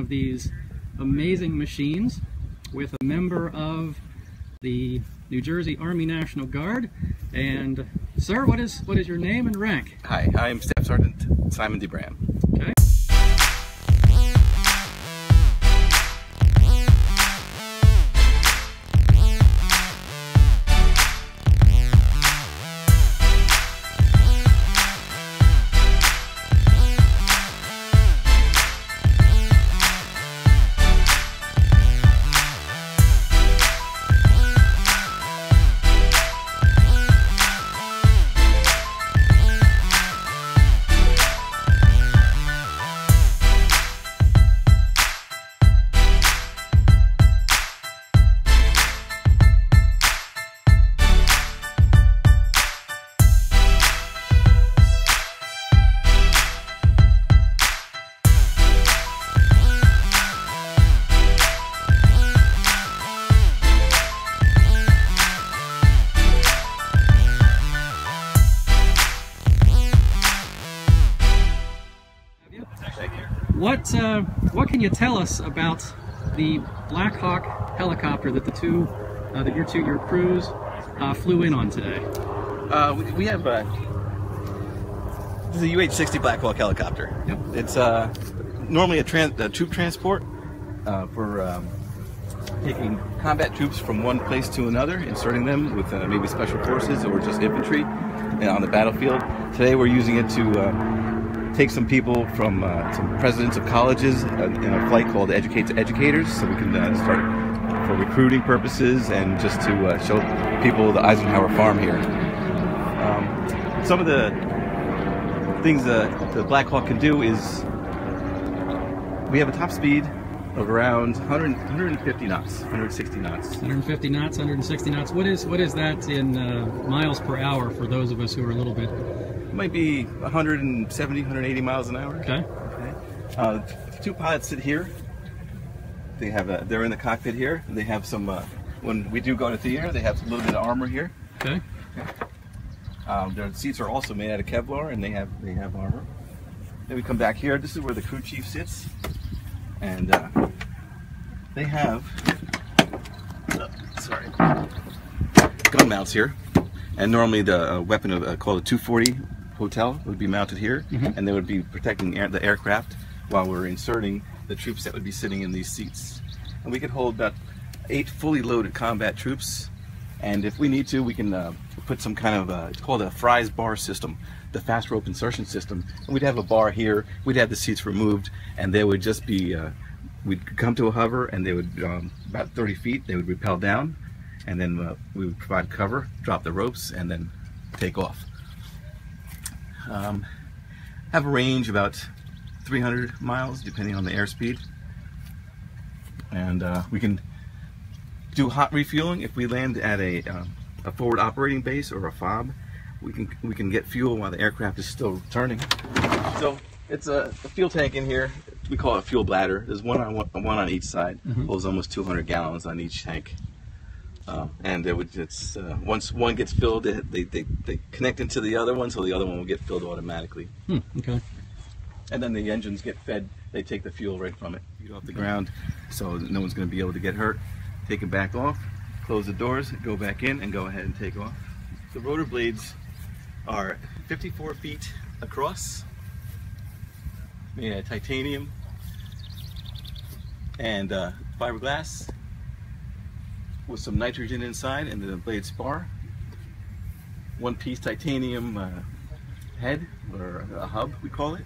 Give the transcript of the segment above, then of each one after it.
of these amazing machines with a member of the New Jersey Army National Guard. And sir, what is your name and rank? Hi, I'm Staff Sergeant Simon DeBram. Okay. What can you tell us about the BlackHawk helicopter that your crews flew in on today? We have this is a UH-60 BlackHawk helicopter. Yep. It's normally a troop transport for taking combat troops from one place to another, inserting them with maybe special forces or just infantry on the battlefield. Today we're using it to take some people from some presidents of colleges in a flight called Educate to Educators, so we can start for recruiting purposes and just to show people the Eisenhower farm here. Some of the things the BlackHawk can do is we have a top speed of around 150 knots, 160 knots. 150 knots, 160 knots. What is that in miles per hour for those of us who are a little bit... It might be 170, 180 miles an hour. Okay. Two pilots sit here. They're in the cockpit here. They have some, when we do go to theater, they have a little bit of armor here. Okay. Their seats are also made out of Kevlar, and they have armor. Then we come back here. This is where the crew chief sits, and they have gun mounts here. And normally the weapon called a 240 hotel would be mounted here, and they would be protecting the aircraft while we're inserting the troops that would be sitting in these seats. And we could hold about 8 fully loaded combat troops, and if we need to, we can put some kind of it's called a Fry's bar system, the fast rope insertion system. And we'd have a bar here, we'd have the seats removed, and they would just be, we'd come to a hover, and they would, about 30 feet, they would rappel down, and then we would provide cover, drop the ropes, and then take off. Have a range about 300 miles, depending on the airspeed. And we can do hot refueling if we land at a forward operating base or a FOB. We can get fuel while the aircraft is still turning. So it's a fuel tank in here. We call it a fuel bladder. There's one on each side. Holds almost 200 gallons on each tank. And once one gets filled, they connect into the other one, so the other one will get filled automatically. Okay. And then the engines get fed. They take the fuel right from it, feet off the ground, so no one's going to be able to get hurt. Take it back off, close the doors, go back in, and go ahead and take off. The rotor blades are 54 feet across, made out of titanium and fiberglass, with some nitrogen inside, and the blade spar. One piece titanium head, or a hub we call it.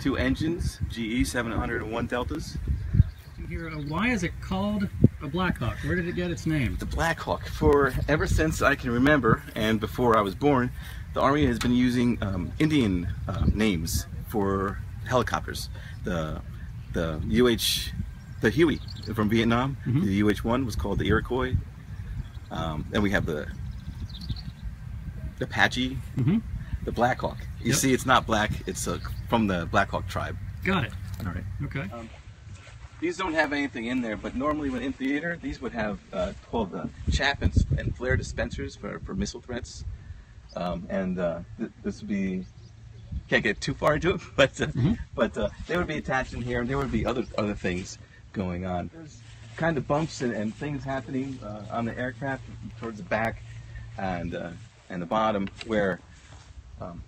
2 engines, GE 701 Deltas. Why is it called a BlackHawk? Where did it get its name? The BlackHawk, ever since I can remember, and before I was born, the Army has been using Indian names for helicopters. The Huey from Vietnam, the UH-1 was called the Iroquois. Then we have the Apache, the BlackHawk. You see, it's not black, it's from the BlackHawk tribe. Got it. All right. Okay. These don't have anything in there, but normally when in theater, these would have called chaff and flare dispensers for missile threats. This would be can't get too far into it, but they would be attached in here, and there would be other things going on. There's kind of bumps and things happening on the aircraft towards the back and the bottom, where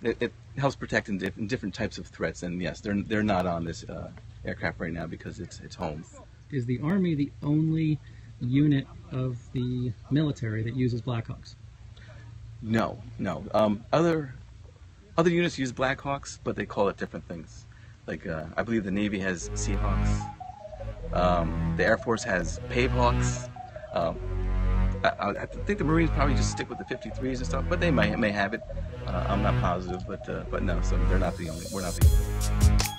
it helps protect in different types of threats. And yes, they're not on this aircraft right now because it's home. Is the Army the only unit of the military that uses BlackHawks? No. Other units use BlackHawks, but they call it different things. Like I believe the Navy has Seahawks. The Air Force has Pavehawks. I think the Marines probably just stick with the 53s and stuff, but they may have it. I'm not positive, but no. So they're not the only. We're not the only.